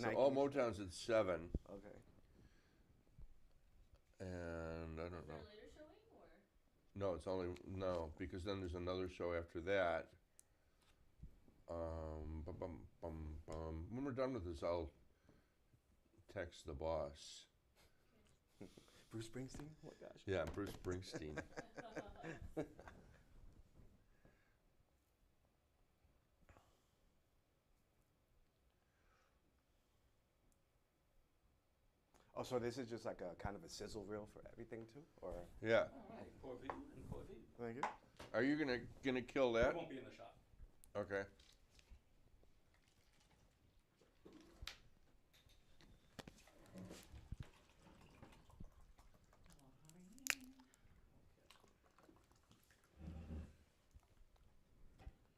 So all Motown's at 7. Okay. And I don't Is there know. a later showing or? No, it's only, no, because then there's another show after that. Bum, bum, bum, bum. When we're done with this, I'll text the boss. Bruce Springsteen? Oh my gosh. Yeah, Bruce Springsteen. Oh, so this is just like a kind of a sizzle reel for everything too, or? Yeah. All right, pour view and pour view. Thank you. Are you gonna kill It that? won't be in the shot. Okay.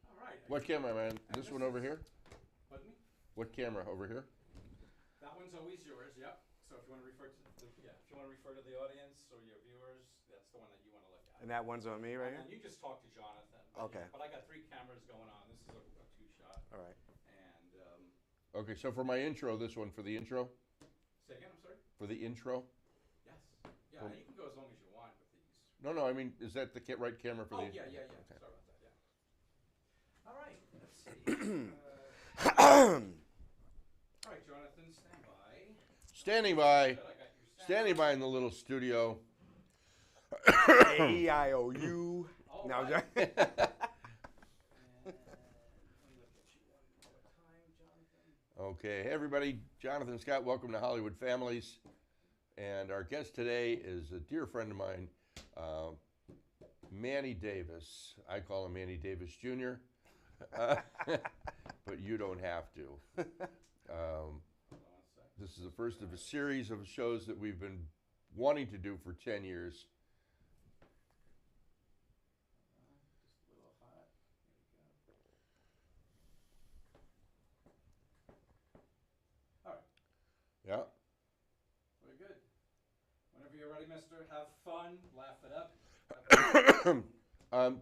All right. What camera, man? This one over here? Pardon me? What camera over here? That one's always yours. Yep. So if you want to refer to if you want to refer to the audience or your viewers, that's the one that you want to look at. And that one's on me right And here? you just talk to Jonathan. But, Okay. But I got 3 cameras going on. This is a 2-shot. All right. And Okay, so for my intro, this one for the intro? say again. I'm sorry. For the intro? Yes. Yeah. Cool. You can go as long as you want with these. No, I mean, is that the right camera for the? Oh yeah. Okay. Sorry about that. Yeah. All right. Let's see. All right, Jonathan, stand by. Standing by. Good, I got your Standing by in the little studio. A-I-O-U. All Now, right. And let me look at you one more time, Jonathan. Okay, hey everybody, Jonathan Scott, welcome to Hollywood Families. And our guest today is a dear friend of mine, Manny Davis. I call him Manny Davis Jr., but you don't have to. Hold on a sec. This is the first of a series of shows that we've been wanting to do for 10 years. Just a little hot. Here we go. All right. Yeah. Very good. Whenever you're ready, mister, have fun, laugh it up.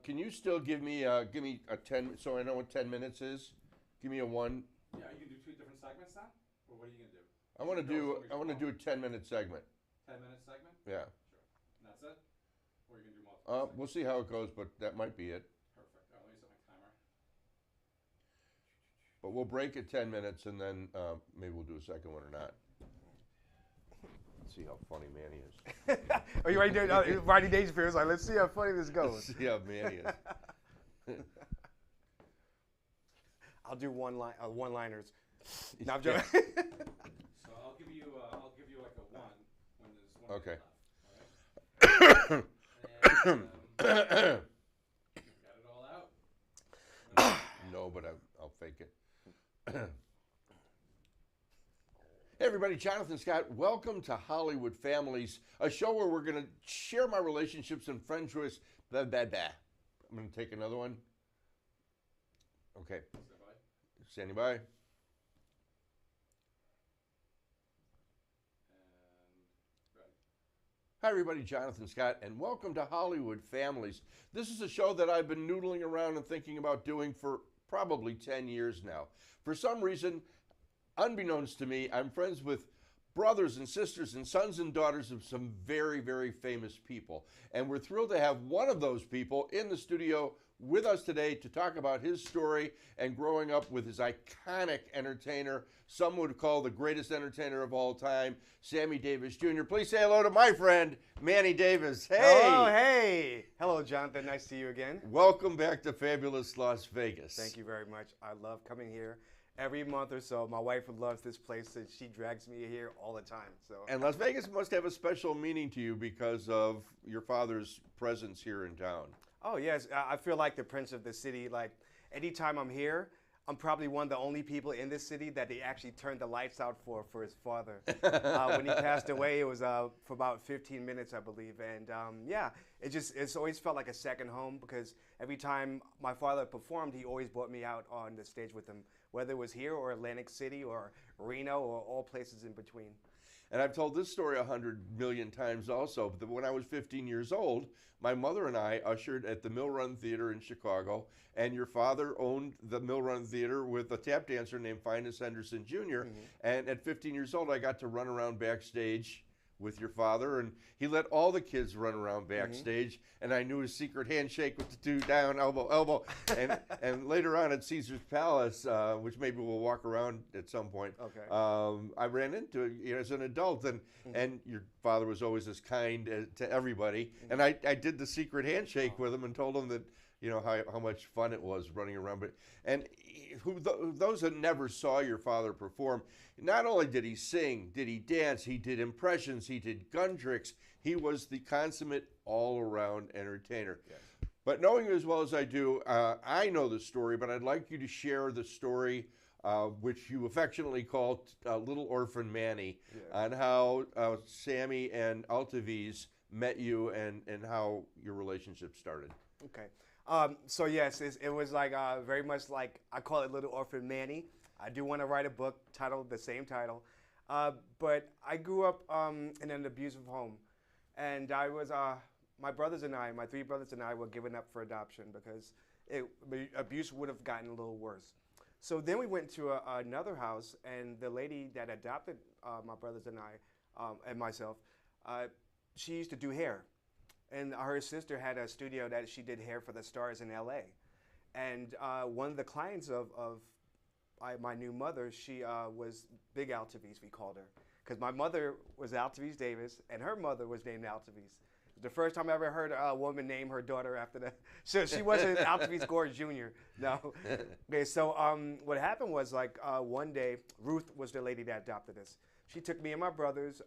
Can you still give me a 10, so I know what 10 minutes is? Give me a 1. Yeah, you can do 2 different segments now? Or what are you going to do? I want to do a 10-minute segment. 10-minute segment? Yeah. Sure. And that's it? Or are you going to do multiple segments? We'll see how it goes, but that might be it. Perfect. All right, let me set my timer. But we'll break at 10 minutes, and then maybe we'll do a second one or not. Let's see how funny Manny is. Are you writing there? Writing Dangerfield. Like, let's see how funny this goes. See how Manny is. I'll do one-liners. No, I'm joking. So I'll give you like a 1 when there's 1 Okay. minute left. All right? And, got it all out? No, but I'll fake it. Hey everybody, Jonathan Scott. Welcome to Hollywood Families, a show where we're going to share my relationships and friendships. I'm going to take another one. Okay. Stand by. Standing by. And ready. Hi everybody, Jonathan Scott, and welcome to Hollywood Families. This is a show that I've been noodling around and thinking about doing for probably 10 years now. For some reason, unbeknownst to me, I'm friends with brothers and sisters and sons and daughters of some very, very famous people. And we're thrilled to have one of those people in the studio with us today to talk about his story and growing up with his iconic entertainer, some would call the greatest entertainer of all time, Sammy Davis Jr. Please say hello to my friend, Manny Davis. Hey! Oh, hey. Hello, Jonathan. Nice to see you again. Welcome back to fabulous Las Vegas. Thank you very much. I love coming here every month or so. My wife loves this place, and she drags me here all the time. So. And Las Vegas must have a special meaning to you because of your father's presence here in town. Oh, yes. I feel like the prince of the city. Like, anytime I'm here, I'm probably one of the only people in this city that they actually turned the lights out for his father. When he passed away, it was for about 15 minutes, I believe. And yeah, it's always felt like a second home because every time my father performed, he always brought me out on the stage with him whether it was here or Atlantic City or Reno or all places in between. And I've told this story 100 million times also, but when I was 15 years old, my mother and I ushered at the Mill Run Theater in Chicago, and your father owned the Mill Run Theater with a tap dancer named Finus Henderson Jr., and at 15 years old, I got to run around backstage with your father, and he let all the kids run around backstage, and I knew his secret handshake with the two down, elbow, elbow, and later on at Caesar's Palace, which maybe we'll walk around at some point, I ran into it, as an adult, and your father was always as kind to everybody, and I did the secret handshake with him and told him that, how much fun it was running around. Those that never saw your father perform, not only did he sing, did he dance, he did impressions, he did gun tricks. He was the consummate all-around entertainer. Yes. But knowing you as well as I do, I know the story, but I'd like you to share the story, which you affectionately call Little Orphan Manny, on how Sammy and Altaviz met you and how your relationship started. Okay. So yes, it was like very much like, I call it Little Orphan Manny. I do want to write a book titled the same title. But I grew up in an abusive home. And I was, my three brothers and I were given up for adoption because abuse would have gotten a little worse. So then we went to another house, and the lady that adopted my brothers and I, and myself, she used to do hair. And her sister had a studio that she did hair for the stars in LA. And one of the clients of my new mother, she was Big Altaviz, we called her. Because my mother was Altaviz Davis, and her mother was named Altaviz. It was the first time I ever heard a woman name her daughter after that. So she wasn't Altaviz Gore Jr., no. Okay, so what happened was, like, one day, Ruth was the lady that adopted us. She took me and my brothers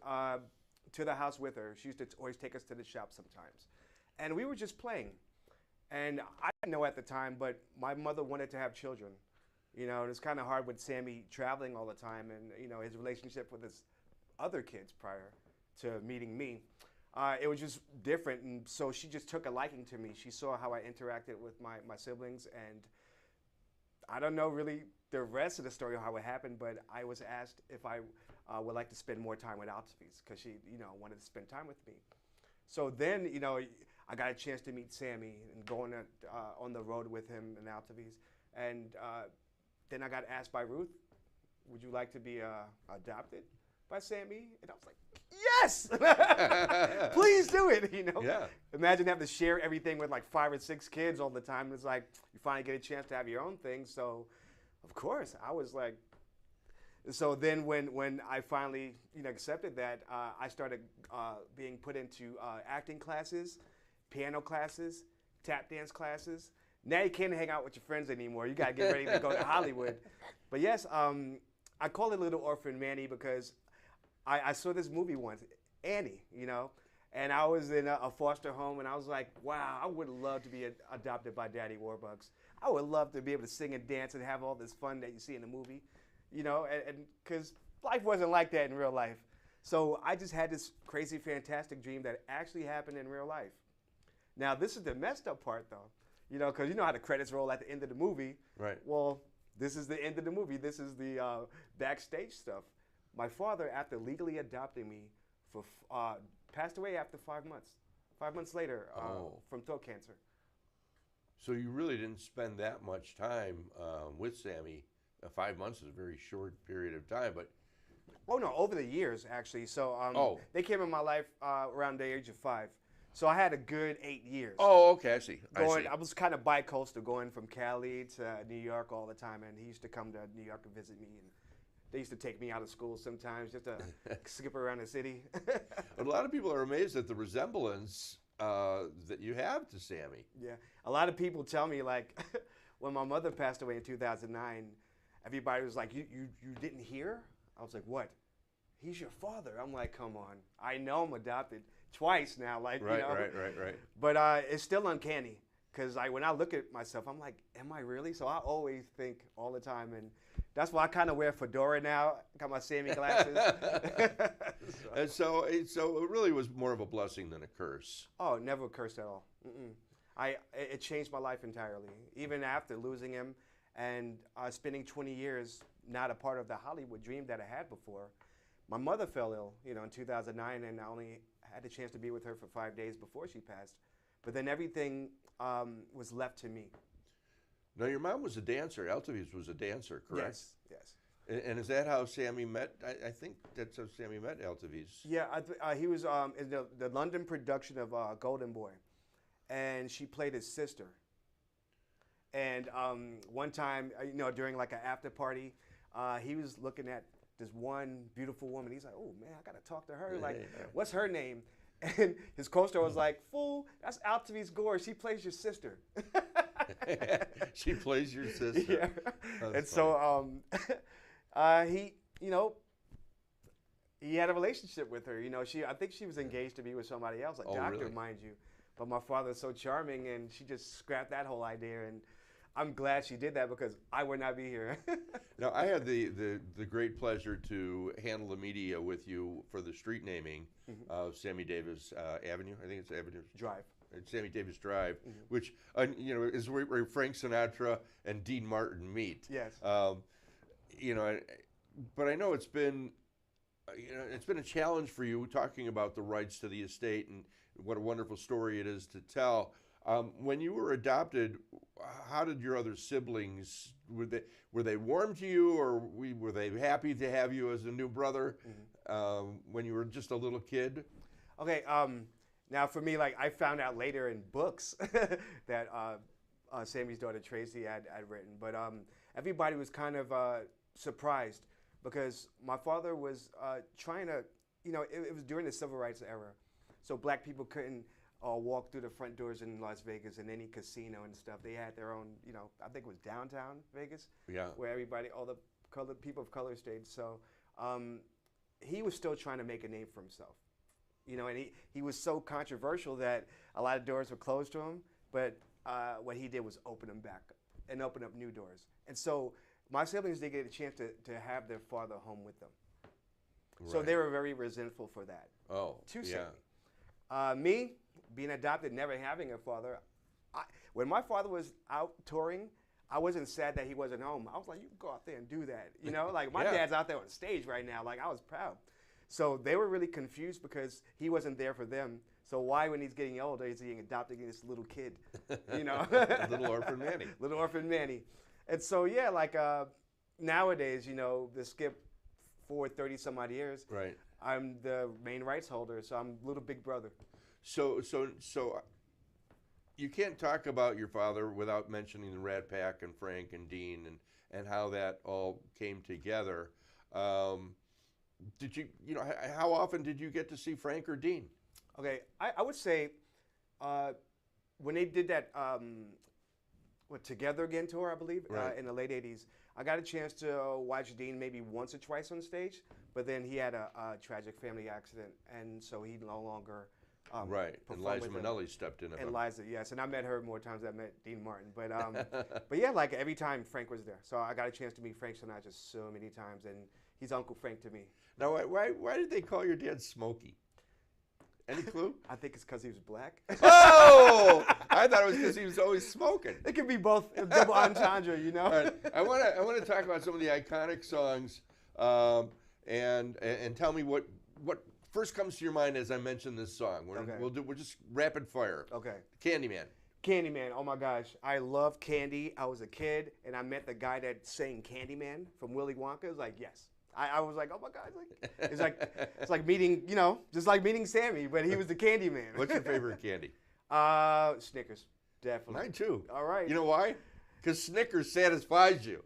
to the house with her. She used to always take us to the shop sometimes. And we were just playing. And I didn't know at the time, but my mother wanted to have children. And it's kind of hard with Sammy traveling all the time and, his relationship with his other kids prior to meeting me. It was just different, and so she just took a liking to me. She saw how I interacted with my siblings, and I don't know really the rest of the story of how it happened, but I was asked if I would like to spend more time with Altaviz because she, wanted to spend time with me. So then, I got a chance to meet Sammy and going on the road with him and Altaviz, and then I got asked by Ruth, would you like to be adopted by Sammy? And I was like, yes! Please do it, Yeah. Imagine having to share everything with like 5 or 6 kids all the time. It's like you finally get a chance to have your own thing. So, of course, I was like, so then when I finally accepted that, I started being put into acting classes, piano classes, tap dance classes. Now you can't hang out with your friends anymore. You got to get ready to go to Hollywood. But yes, I call it Little Orphan Manny because I saw this movie once, Annie, and I was in a foster home, and I was like, wow, I would love to be adopted by Daddy Warbucks. I would love to be able to sing and dance and have all this fun that you see in the movie, and because life wasn't like that in real life. So I just had this crazy, fantastic dream that actually happened in real life. Now, this is the messed up part, though, because you know how the credits roll at the end of the movie. Right. Well, this is the end of the movie. This is the backstage stuff. My father, after legally adopting me, passed away after 5 months. 5 months later, from throat cancer. So you really didn't spend that much time with Sammy. 5 months is a very short period of time, but... Oh, no, over the years, actually. So they came in my life around the age of 5. So I had a good 8 years. Oh, okay, I see. I was kind of bi-coastal, going from Cali to New York all the time, and he used to come to New York and visit me, and they used to take me out of school sometimes just to skip around the city. But a lot of people are amazed at the resemblance that you have to Sammy. Yeah, a lot of people tell me, like, when my mother passed away in 2009, everybody was like, you didn't hear? I was like, what? He's your father. I'm like, come on. I know I'm adopted twice now, like, Right. But it's still uncanny, because when I look at myself, I'm like, am I really? So I always think all the time, and that's why I kind of wear fedora now. Got my Sammy glasses. And so it really was more of a blessing than a curse. Oh, never cursed at all. It changed my life entirely. Even after losing him, And spending 20 years not a part of the Hollywood dream that I had before, my mother fell ill, you know, in 2009, and I only had the chance to be with her for 5 days before she passed. But then everything was left to me. Now, your mom was a dancer. Altavis was a dancer, correct? Yes, yes. And is that how Sammy met? I think that's how Sammy met Altavis. Yeah, he was in the London production of Golden Boy, and she played his sister. And one time, you know, during like an after party, he was looking at this one beautiful woman. He's like, "Oh man, I gotta talk to her. Like, what's her name?" And his co-star was like, "Fool, that's Altavis Gore. She plays your sister." She plays your sister. Yeah. That's And funny. so he, you know, he had a relationship with her. You know, I think she was engaged to be with somebody else, a doctor, really? mind you. But my father's so charming, and she just scrapped that whole idea. And I'm glad she did that because I would not be here. Now, I had the great pleasure to handle the media with you for the street naming of Sammy Davis Avenue. I think it's Avenue Drive. Sammy Davis Drive, which you know is where Frank Sinatra and Dean Martin meet. Yes. You know, but I know it's been, you know, it's been a challenge for you talking about the rights to the estate and what a wonderful story it is to tell. When you were adopted, how did your other siblings, were they warm to you, or were they happy to have you as a new brother when you were just a little kid? Okay. Now for me, like I found out later in books that Sammy's daughter Tracy had written, but everybody was kind of surprised because my father was trying to, you know, it was during the civil rights era, so black people couldn't walk through the front doors in Las Vegas and any casino and stuff. They had their own, you know, I think it was downtown Vegas, where all the people of color stayed. So he was still trying to make a name for himself. You know, and he was so controversial that a lot of doors were closed to him, but what he did was open them back and open up new doors. And so my siblings did get a chance to have their father home with them. Right. So they were very resentful for that. Oh, yeah. Me, being adopted, never having a father, when my father was out touring, I wasn't sad that he wasn't home. I was like, you can go out there and do that. You know, like my dad's out there on stage right now. Like I was proud. So they were really confused because he wasn't there for them. So why, when he's getting older, is he adopting this little kid? You know, little orphan Manny. Little orphan Manny. And so yeah, like nowadays, you know, the skip forward 30 some odd years. Right. I'm the main rights holder, so I'm little big brother. So you can't talk about your father without mentioning the Rat Pack and Frank and Dean and how that all came together. Did you know, how often did you get to see Frank or Dean? Okay, I would say when they did that Together Again tour, I believe, in the late 80s, I got a chance to watch Dean maybe once or twice on stage, but then he had a tragic family accident, and so he no longer right. And Liza Minnelli stepped in. And Liza, yes, and I met her more times than I met Dean Martin, but yeah, like every time Frank was there, so I got a chance to meet Frank Sinatra so many times, and he's Uncle Frank to me. Now, why did they call your dad Smokey? Any clue? I think it's because he was black. Oh! I thought it was because he was always smoking. It could be both, double entendre, you know? All right. I want to talk about some of the iconic songs and tell me what first comes to your mind as I mention this song. We'll just rapid fire. Okay. Candyman. Candyman, oh my gosh. I love candy. I was a kid, and I met the guy that sang Candyman from Willy Wonka. It was like, yes. I was like, oh my God. It's like meeting, you know, just like meeting Sammy, but he was the Candyman. What's your favorite candy? Snickers, definitely. Mine too. All right. You know why? Because Snickers satisfies you.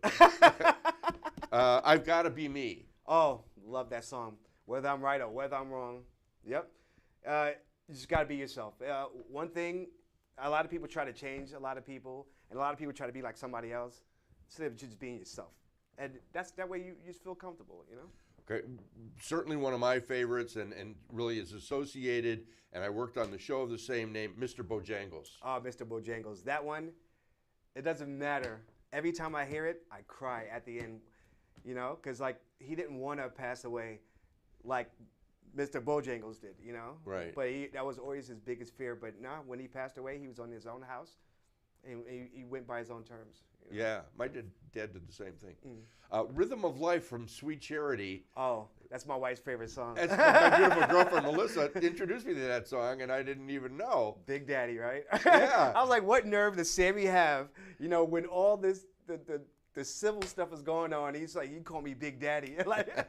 I've Got to Be Me. Oh, love that song. Whether I'm right or whether I'm wrong. Yep. You just got to be yourself. One thing, a lot of people try to change a lot of people, and a lot of people try to be like somebody else instead of just being yourself. And that way you just feel comfortable, you know? Okay, certainly one of my favorites and really is associated, and I worked on the show of the same name, Mr. Bojangles. Oh, Mr. Bojangles. That one, it doesn't matter. Every time I hear it, I cry at the end, you know? Because, like, he didn't want to pass away like Mr. Bojangles did, you know? Right. But that was always his biggest fear. But when he passed away, he was on his own house, and he went by his own terms. You know? Yeah, my dad did the same thing. Rhythm of Life from Sweet Charity. Oh, that's my wife's favorite song. That's my beautiful girlfriend Melissa introduced me to that song, and I didn't even know. Big Daddy, right? Yeah. I was like, what nerve does Sammy have? You know, when all this the civil stuff is going on, he's like, you call me Big Daddy. Like,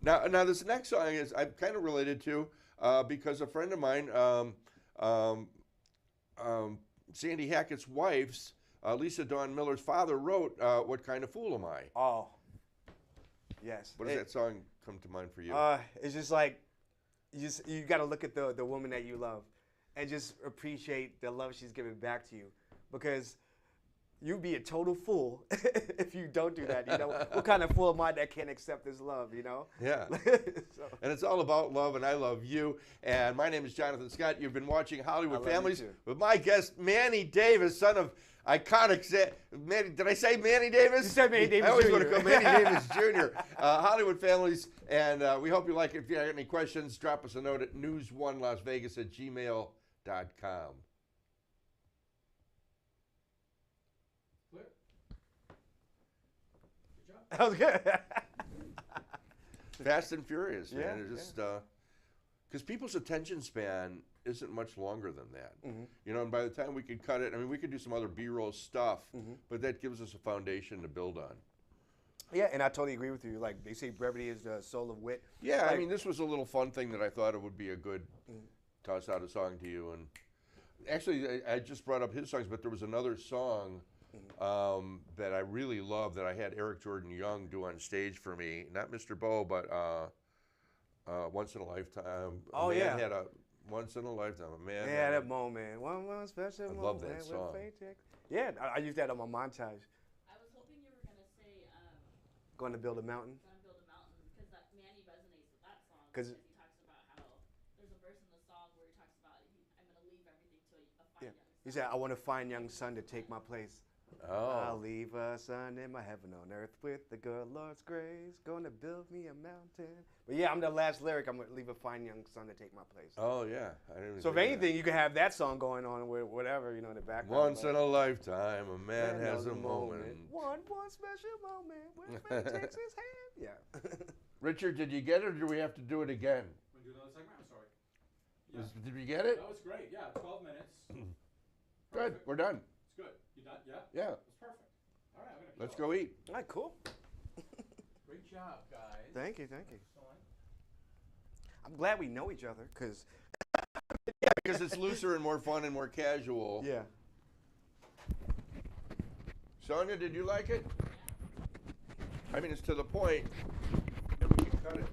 Now this next song is I'm kind of related to because a friend of mine, Sandy Hackett's wife's Lisa Dawn Miller's father wrote "What Kind of Fool Am I?" oh, yes. What does that song come to mind for you? It's just like you got to look at the woman that you love, and just appreciate the love she's giving back to you, because you'd be a total fool if you don't do that. You know, what kind of fool am I that can't accept this love? You know. Yeah. So, And it's all about love, and I love you. And my name is Jonathan Scott. You've been watching Hollywood I love you Families too. with my guest, Manny Davis, son of iconic. Did I say Manny Davis? You said Manny Davis I always Jr. want to call Manny Davis Jr. Hollywood Families, and we hope you like it. If you have any questions, drop us a note at news1lasvegas@gmail.com. Clear? Good job. that was good. Fast and Furious, man. Yeah, It's just because people's attention span isn't much longer than that. You know, and by the time we could cut it, I mean, we could do some other B-roll stuff, but that gives us a foundation to build on. Yeah, and I totally agree with you. Like they say, brevity is the soul of wit. Yeah, I Like- mean, this was a little fun thing that I thought it would be a good toss out a song to you. And actually, I just brought up his songs, but there was another song that I really love that I had Eric Jordan Young do on stage for me. Not Mr. Bo, but Once in a Lifetime. Oh, a man yeah. had a Once in a Lifetime. A man. Yeah, had that a- moment. One special I moment. love that with song. fate check. Yeah, I use that on my montage. I was hoping you were gonna say, Going to build a mountain. "Gonna Build a Mountain," because that Manny resonates with that song. 'Cause- Because he talks about how there's a verse in the song where he talks about I'm gonna leave everything to a fine Yeah. young He son." said, I want a fine young son to take my place. I'll Oh. leave a son in my heaven on earth with the good Lord's grace. Gonna build me a mountain. But yeah, I'm the last lyric. I'm gonna leave a fine young son to take my place. Oh, yeah. I didn't even So if think of anything, you can have that song going on with whatever, you know, in the that. background. Once in a lifetime, a man has a moment. One special moment when fate takes his hand. Yeah. Richard, did you get it, or do we have to do it again? Want to do another segment? I'm sorry. Yeah. Did we get it? That was great. Yeah, 12 minutes. Good. Perfect. We're done. It's good. You done? Yeah? Yeah. It's perfect. All right, I'm going to Let's go eat. All right, cool. Great job, guys. Thank you, thank you. Excellent. I'm glad we know each other, because, Because it's looser and more fun and more casual. yeah. Sonia, did you like it? I mean, it's to the point, and we can cut it.